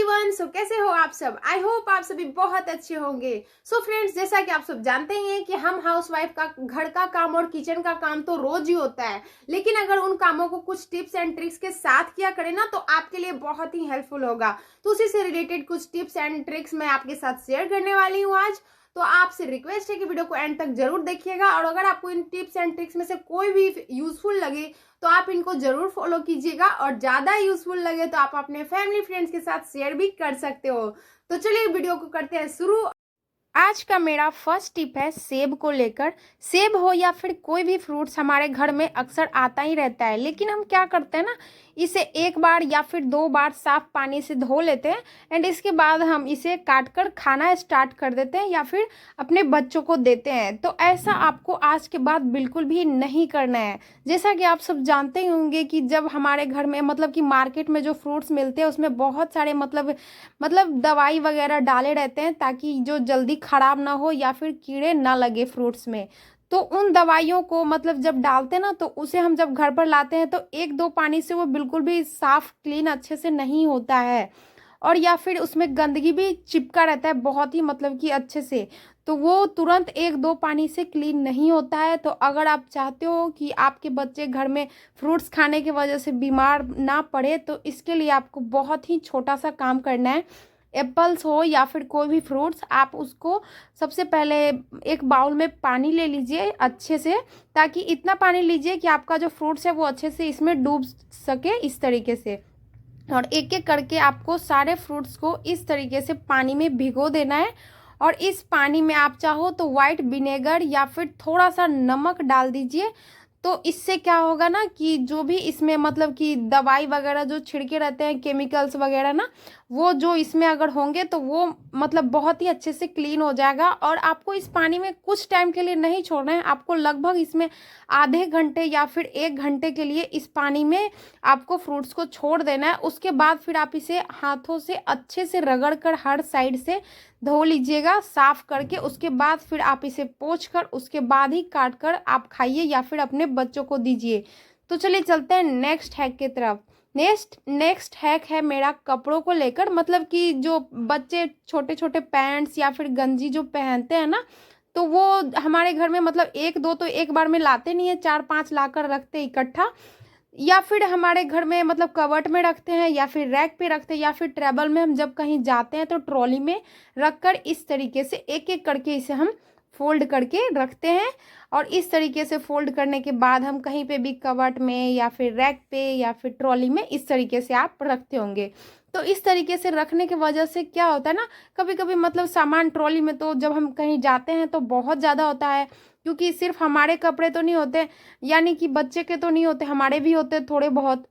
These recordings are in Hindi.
एवरीवन। सो कैसे हो आप सब? आई होप आप सभी बहुत अच्छे होंगे। सो फ्रेंड्स, जैसा कि आप सब जानते ही हैं कि हम हाउसवाइफ का घर का काम और किचन का काम तो रोज ही होता है, लेकिन अगर उन कामों को कुछ टिप्स एंड ट्रिक्स के साथ किया करें ना तो आपके लिए बहुत ही हेल्पफुल होगा। तो उसी से रिलेटेड कुछ टिप्स एंड ट्रिक्स मैं आपके साथ शेयर करने वाली हूँ आज। तो आपसे रिक्वेस्ट है कि वीडियो को एंड तक जरूर देखिएगा, और अगर आपको इन टिप्स एंड ट्रिक्स में से कोई भी यूजफुल लगे तो आप इनको जरूर फॉलो कीजिएगा, और ज्यादा यूजफुल लगे तो आप अपने फैमिली फ्रेंड्स के साथ शेयर भी कर सकते हो। तो चलिए वीडियो को करते हैं शुरू। आज का मेरा फर्स्ट टिप है सेब को लेकर। सेब हो या फिर कोई भी फ्रूट्स हमारे घर में अक्सर आता ही रहता है, लेकिन हम क्या करते हैं ना, इसे एक बार या फिर दो बार साफ पानी से धो लेते हैं एंड इसके बाद हम इसे काट कर खाना स्टार्ट कर देते हैं या फिर अपने बच्चों को देते हैं। तो ऐसा आपको आज के बाद बिल्कुल भी नहीं करना है। जैसा कि आप सब जानते ही होंगे कि जब हमारे घर में मतलब कि मार्केट में जो फ्रूट्स मिलते हैं उसमें बहुत सारे मतलब दवाई वगैरह डाले रहते हैं ताकि जो जल्दी खराब ना हो या फिर कीड़े ना लगे फ्रूट्स में। तो उन दवाइयों को मतलब जब डालते हैं ना तो उसे हम जब घर पर लाते हैं तो एक दो पानी से वो बिल्कुल भी साफ क्लीन अच्छे से नहीं होता है, और या फिर उसमें गंदगी भी चिपका रहता है बहुत ही मतलब कि अच्छे से, तो वो तुरंत एक दो पानी से क्लीन नहीं होता है। तो अगर आप चाहते हो कि आपके बच्चे घर में फ्रूट्स खाने की वजह से बीमार ना पड़े तो इसके लिए आपको बहुत ही छोटा सा काम करना है। एप्पल्स हो या फिर कोई भी फ्रूट्स, आप उसको सबसे पहले एक बाउल में पानी ले लीजिए अच्छे से, ताकि इतना पानी लीजिए कि आपका जो फ्रूट्स है वो अच्छे से इसमें डूब सके इस तरीके से। और एक एक करके आपको सारे फ्रूट्स को इस तरीके से पानी में भिगो देना है, और इस पानी में आप चाहो तो वाइट विनेगर या फिर थोड़ा सा नमक डाल दीजिए। तो इससे क्या होगा ना कि जो भी इसमें मतलब कि दवाई वगैरह जो छिड़के रहते हैं केमिकल्स वगैरह ना, वो जो इसमें अगर होंगे तो वो मतलब बहुत ही अच्छे से क्लीन हो जाएगा। और आपको इस पानी में कुछ टाइम के लिए नहीं छोड़ना है, आपको लगभग इसमें आधे घंटे या फिर एक घंटे के लिए इस पानी में आपको फ्रूट्स को छोड़ देना है। उसके बाद फिर आप इसे हाथों से अच्छे से रगड़ कर हर साइड से धो लीजिएगा साफ करके। उसके बाद फिर आप इसे पोंछ कर उसके बाद ही काट कर आप खाइए या फिर अपने बच्चों को दीजिए। तो चलिए चलते हैं नेक्स्ट हैक की तरफ। नेक्स्ट हैक है मेरा कपड़ों को लेकर। मतलब कि जो बच्चे छोटे छोटे पैंट्स या फिर गंजी जो पहनते हैं ना, तो वो हमारे घर में मतलब एक दो तो एक बार में लाते नहीं है, चार पांच लाकर रखते इकट्ठा, या फिर हमारे घर में मतलब कवर्ट में रखते हैं या फिर रैक पे रखते हैं, या फिर ट्रैवल में हम जब कहीं जाते हैं तो ट्रॉली में रखकर इस तरीके से एक एक करके इसे हम फोल्ड करके रखते हैं। और इस तरीके से फोल्ड करने के बाद हम कहीं पे भी कवर्ट में या फिर रैक पे या फिर ट्रॉली में इस तरीके से आप रखते होंगे। तो इस तरीके से रखने की वजह से क्या होता है ना, कभी कभी मतलब सामान ट्रॉली में तो जब हम कहीं जाते हैं तो बहुत ज़्यादा होता है, क्योंकि सिर्फ हमारे कपड़े तो नहीं होते, यानी कि बच्चे के तो नहीं होते, हमारे भी होते थोड़े बहुत।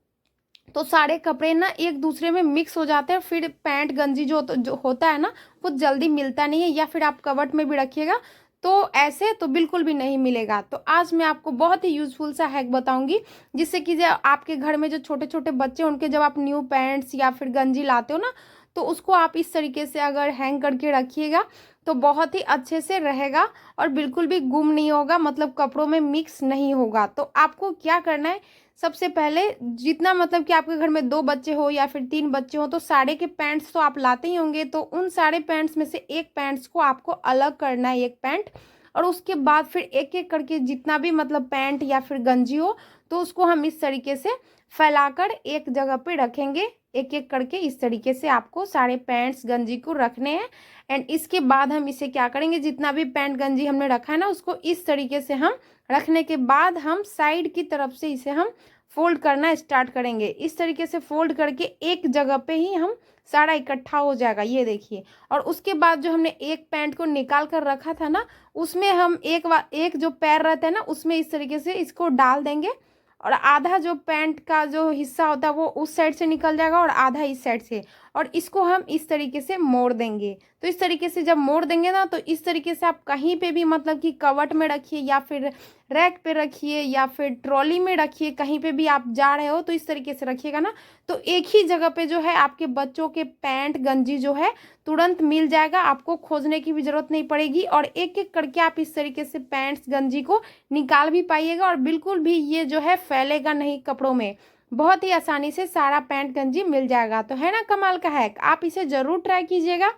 तो सारे कपड़े ना एक दूसरे में मिक्स हो जाते हैं, फिर पैंट गंजी जो होता है ना वो जल्दी मिलता नहीं है, या फिर आप कबर्ट में भी रखिएगा तो ऐसे तो बिल्कुल भी नहीं मिलेगा। तो आज मैं आपको बहुत ही यूजफुल सा हैक बताऊंगी, जिससे कि जब आपके घर में जो छोटे छोटे बच्चे उनके जब आप न्यू पैंट्स या फिर गंजी लाते हो ना, तो उसको आप इस तरीके से अगर हैंग करके रखिएगा तो बहुत ही अच्छे से रहेगा और बिल्कुल भी गुम नहीं होगा, मतलब कपड़ों में मिक्स नहीं होगा। तो आपको क्या करना है, सबसे पहले जितना मतलब कि आपके घर में दो बच्चे हो या फिर तीन बच्चे हो तो सारे के पैंट्स तो आप लाते ही होंगे, तो उन सारे पैंट्स में से एक पैंट्स को आपको अलग करना है, एक पैंट। और उसके बाद फिर एक एक करके जितना भी मतलब पैंट या फिर गंजी हो तो उसको हम इस तरीके से फैलाकर एक जगह पे रखेंगे। एक एक करके इस तरीके से आपको सारे पैंट्स गंजी को रखने हैं। एंड इसके बाद हम इसे क्या करेंगे, जितना भी पैंट गंजी हमने रखा है ना उसको इस तरीके से हम रखने के बाद हम साइड की तरफ से इसे हम फोल्ड करना स्टार्ट करेंगे। इस तरीके से फोल्ड करके एक जगह पे ही हम सारा इकट्ठा हो जाएगा, ये देखिए। और उसके बाद जो हमने एक पैंट को निकाल कर रखा था ना, उसमें हम एक जो पैर रहता है ना उसमें इस तरीके से इसको डाल देंगे, और आधा जो पैंट का जो हिस्सा होता है वो उस साइड से निकल जाएगा और आधा इस साइड से, और इसको हम इस तरीके से मोड़ देंगे। तो इस तरीके से जब मोड़ देंगे ना तो इस तरीके से आप कहीं पे भी मतलब कि कवर्ट में रखिए या फिर रैक पे रखिए या फिर ट्रॉली में रखिए, कहीं पे भी आप जा रहे हो तो इस तरीके से रखिएगा ना, तो एक ही जगह पे जो है आपके बच्चों के पैंट गंजी जो है तुरंत मिल जाएगा, आपको खोजने की भी जरूरत नहीं पड़ेगी। और एक एक करके आप इस तरीके से पैंट्स गंजी को निकाल भी पाइएगा, और बिल्कुल भी ये जो है फैलेगा नहीं कपड़ों में। बहुत ही आसानी से सारा पैंट गंजी मिल जाएगा। तो है ना कमाल का हैक, आप इसे ज़रूर ट्राई कीजिएगा।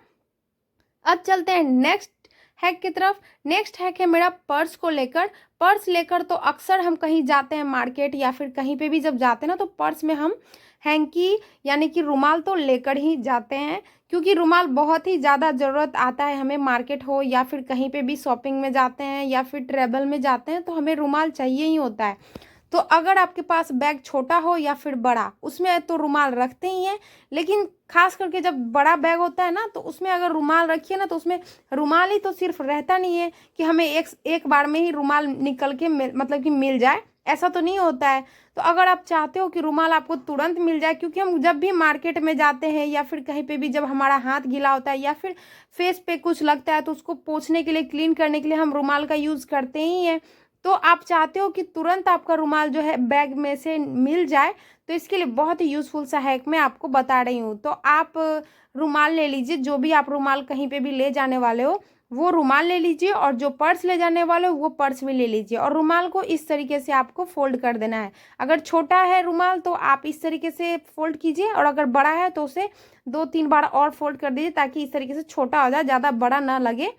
अब चलते हैं नेक्स्ट हैक की तरफ। नेक्स्ट हैक है मेरा पर्स को लेकर। पर्स लेकर तो अक्सर हम कहीं जाते हैं मार्केट या फिर कहीं पे भी जब जाते हैं ना, तो पर्स में हम हैंकी यानी कि रुमाल तो लेकर ही जाते हैं, क्योंकि रुमाल बहुत ही ज़्यादा ज़रूरत आता है हमें। मार्केट हो या फिर कहीं पे भी शॉपिंग में जाते हैं या फिर ट्रैवल में जाते हैं तो हमें रुमाल चाहिए ही होता है। तो अगर आपके पास बैग छोटा हो या फिर बड़ा, उसमें तो रुमाल रखते ही हैं, लेकिन खास करके जब बड़ा बैग होता है ना, तो उसमें अगर रुमाल रखिए ना, तो उसमें रुमाल ही तो सिर्फ रहता नहीं है कि हमें एक बार में ही रुमाल निकल के मतलब कि मिल जाए, ऐसा तो नहीं होता है। तो अगर आप चाहते हो कि रुमाल आपको तुरंत मिल जाए, क्योंकि हम जब भी मार्केट में जाते हैं या फिर कहीं पे भी जब हमारा हाथ गीला होता है या फिर फेस पे कुछ लगता है, तो उसको पोंछने के लिए, क्लीन करने के लिए हम रुमाल का यूज़ करते ही हैं। तो आप चाहते हो कि तुरंत आपका रुमाल जो है बैग में से मिल जाए, तो इसके लिए बहुत ही यूज़फुल सा हैक मैं आपको बता रही हूँ। तो आप रुमाल ले लीजिए, जो भी आप रुमाल कहीं पे भी ले जाने वाले हो वो रुमाल ले लीजिए, और जो पर्स ले जाने वाले हो वो पर्स भी ले लीजिए, और रुमाल को इस तरीके से आपको फोल्ड कर देना है। अगर छोटा है रुमाल तो आप इस तरीके से फोल्ड कीजिए, और अगर बड़ा है तो उसे 2-3 बार और फोल्ड कर दीजिए, ताकि इस तरीके से छोटा हो जाए, ज़्यादा बड़ा ना लगे।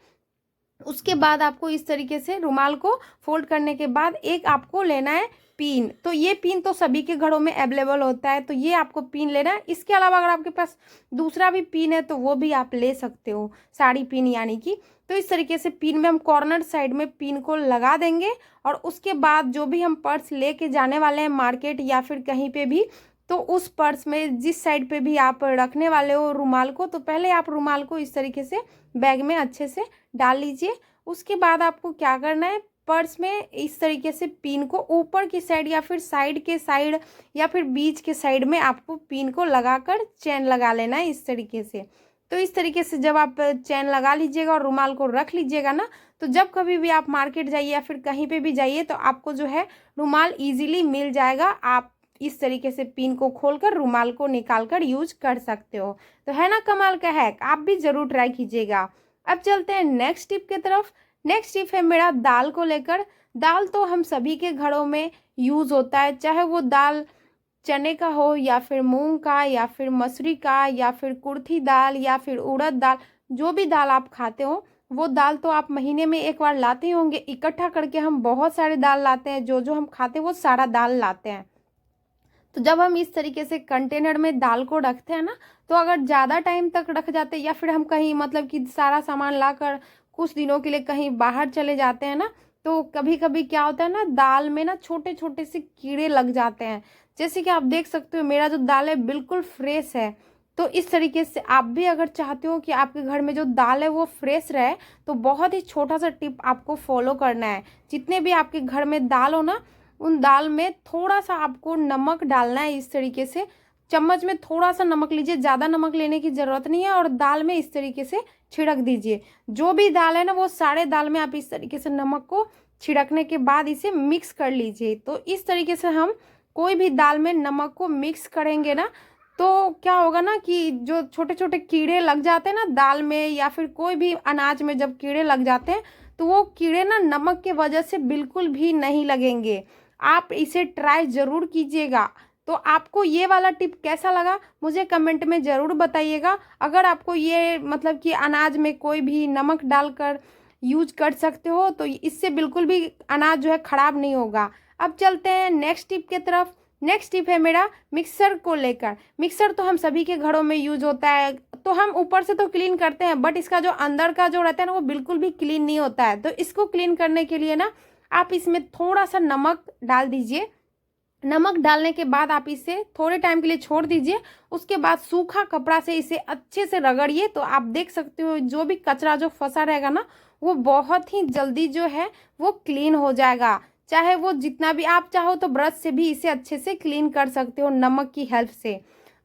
उसके बाद आपको इस तरीके से रुमाल को फोल्ड करने के बाद एक आपको लेना है पिन। तो ये पिन तो सभी के घरों में अवेलेबल होता है, तो ये आपको पिन लेना है। इसके अलावा अगर आपके पास दूसरा भी पिन है तो वो भी आप ले सकते हो, साड़ी पिन यानी कि। तो इस तरीके से पिन में हम कॉर्नर साइड में पिन को लगा देंगे, और उसके बाद जो भी हम पर्स लेके जाने वाले हैं मार्केट या फिर कहीं पे भी, तो उस पर्स में जिस साइड पे भी आप रखने वाले हो रुमाल को, तो पहले आप रुमाल को इस तरीके से बैग में अच्छे से डाल लीजिए। उसके बाद आपको क्या करना है, पर्स में इस तरीके से पिन को ऊपर की साइड या फिर साइड के साइड या फिर बीच के साइड में आपको पिन को लगाकर चेन लगा लेना है इस तरीके से। तो इस तरीके से जब आप चेन लगा लीजिएगा और रुमाल को रख लीजिएगा ना, तो जब कभी भी आप मार्केट जाइए या फिर कहीं पे भी जाइए, तो आपको जो है रुमाल ईजिली मिल जाएगा। आप इस तरीके से पिन को खोलकर रुमाल को निकाल कर यूज कर सकते हो। तो है ना कमाल का हैक, आप भी जरूर ट्राई कीजिएगा। अब चलते हैं नेक्स्ट टिप की तरफ। नेक्स्ट टिप है मेरा दाल को लेकर। दाल तो हम सभी के घरों में यूज़ होता है, चाहे वो दाल चने का हो या फिर मूंग का या फिर मसूरी का या फिर कुर्थी दाल या फिर उड़द दाल, जो भी दाल आप खाते हो वो दाल तो आप महीने में एक बार लाते ही होंगे। इकट्ठा करके हम बहुत सारे दाल लाते हैं, जो जो हम खाते हैं वो सारा दाल लाते हैं। तो जब हम इस तरीके से कंटेनर में दाल को रखते हैं ना, तो अगर ज़्यादा टाइम तक रख जाते हैं या फिर हम कहीं मतलब कि सारा सामान लाकर कुछ दिनों के लिए कहीं बाहर चले जाते हैं ना, तो कभी कभी क्या होता है ना, दाल में ना छोटे छोटे से कीड़े लग जाते हैं। जैसे कि आप देख सकते हो मेरा जो दाल है बिल्कुल फ्रेश है। तो इस तरीके से आप भी अगर चाहते हो कि आपके घर में जो दाल है वो फ्रेश रहे, तो बहुत ही छोटा सा टिप आपको फॉलो करना है। जितने भी आपके घर में दाल हो ना, उन दाल में थोड़ा सा आपको नमक डालना है। इस तरीके से चम्मच में थोड़ा सा नमक लीजिए, ज़्यादा नमक लेने की ज़रूरत नहीं है, और दाल में इस तरीके से छिड़क दीजिए। जो भी दाल है ना, वो सारे दाल में आप इस तरीके से नमक को छिड़कने के बाद इसे मिक्स कर लीजिए। तो इस तरीके से हम कोई भी दाल में नमक को मिक्स करेंगे ना, तो क्या होगा ना कि जो छोटे छोटे कीड़े लग जाते हैं ना दाल में या फिर कोई भी अनाज में, जब कीड़े लग जाते हैं तो वो कीड़े ना नमक के वजह से बिल्कुल भी नहीं लगेंगे। आप इसे ट्राई ज़रूर कीजिएगा। तो आपको ये वाला टिप कैसा लगा मुझे कमेंट में ज़रूर बताइएगा। अगर आपको ये मतलब कि अनाज में कोई भी नमक डालकर यूज कर सकते हो, तो इससे बिल्कुल भी अनाज जो है ख़राब नहीं होगा। अब चलते हैं नेक्स्ट टिप की तरफ। नेक्स्ट टिप है मेरा मिक्सर को लेकर। मिक्सर तो हम सभी के घरों में यूज होता है, तो हम ऊपर से तो क्लीन करते हैं, बट इसका जो अंदर का जो रहता है ना, वो बिल्कुल भी क्लीन नहीं होता है। तो इसको क्लीन करने के लिए ना, आप इसमें थोड़ा सा नमक डाल दीजिए। नमक डालने के बाद आप इसे थोड़े टाइम के लिए छोड़ दीजिए। उसके बाद सूखा कपड़ा से इसे अच्छे से रगड़िए, तो आप देख सकते हो जो भी कचरा जो फंसा रहेगा ना, वो बहुत ही जल्दी जो है वो क्लीन हो जाएगा। चाहे वो जितना भी आप चाहो तो ब्रश से भी इसे अच्छे से क्लीन कर सकते हो नमक की हेल्प से।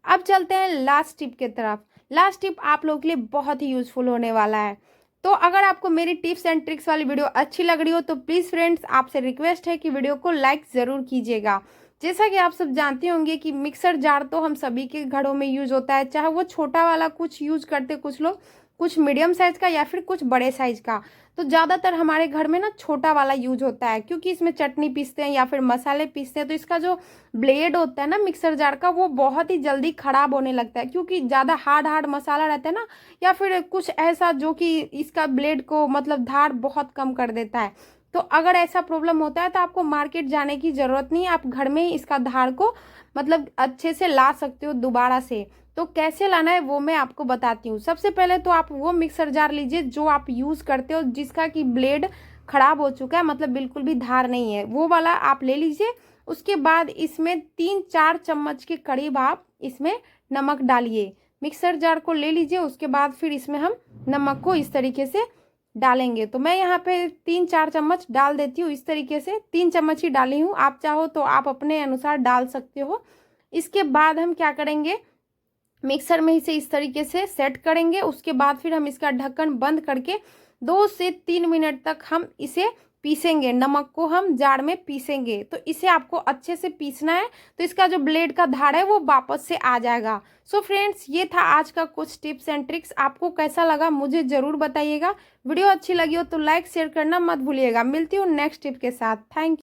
अब चलते हैं लास्ट टिप की तरफ। लास्ट टिप आप लोगों के लिए बहुत ही यूजफुल होने वाला है। तो अगर आपको मेरी टिप्स एंड ट्रिक्स वाली वीडियो अच्छी लग रही हो, तो प्लीज़ फ्रेंड्स आपसे रिक्वेस्ट है कि वीडियो को लाइक ज़रूर कीजिएगा। जैसा कि आप सब जानते होंगे कि मिक्सर जार तो हम सभी के घरों में यूज होता है, चाहे वो छोटा वाला कुछ यूज करते कुछ लोग, कुछ मीडियम साइज का या फिर कुछ बड़े साइज का। तो ज़्यादातर हमारे घर में ना छोटा वाला यूज होता है, क्योंकि इसमें चटनी पीसते हैं या फिर मसाले पीसते हैं, तो इसका जो ब्लेड होता है ना मिक्सर जार का, वो बहुत ही जल्दी खराब होने लगता है, क्योंकि ज़्यादा हार्ड हार्ड मसाला रहता है ना, या फिर कुछ ऐसा जो कि इसका ब्लेड को मतलब धार बहुत कम कर देता है। तो अगर ऐसा प्रॉब्लम होता है तो आपको मार्केट जाने की ज़रूरत नहीं है, आप घर में ही इसका धार को मतलब अच्छे से ला सकते हो दोबारा से। तो कैसे लाना है वो मैं आपको बताती हूँ। सबसे पहले तो आप वो मिक्सर जार लीजिए जो आप यूज़ करते हो, जिसका कि ब्लेड खराब हो चुका है, मतलब बिल्कुल भी धार नहीं है, वो वाला आप ले लीजिए। उसके बाद इसमें 3-4 चम्मच के करीब आप इसमें नमक डालिए। मिक्सर जार को ले लीजिए, उसके बाद फिर इसमें हम नमक को इस तरीके से डालेंगे। तो मैं यहाँ पे 3-4 चम्मच डाल देती हूँ, इस तरीके से 3 चम्मच ही डाली हूँ, आप चाहो तो आप अपने अनुसार डाल सकते हो। इसके बाद हम क्या करेंगे, मिक्सर में इसे इस तरीके से सेट करेंगे। उसके बाद फिर हम इसका ढक्कन बंद करके 2 से 3 मिनट तक हम इसे पीसेंगे, नमक को हम जार में पीसेंगे। तो इसे आपको अच्छे से पीसना है, तो इसका जो ब्लेड का धार है वो वापस से आ जाएगा। सो फ्रेंड्स, ये था आज का कुछ टिप्स एंड ट्रिक्स। आपको कैसा लगा मुझे ज़रूर बताइएगा। वीडियो अच्छी लगी हो तो लाइक शेयर करना मत भूलिएगा। मिलती हूँ नेक्स्ट टिप के साथ। Thank you.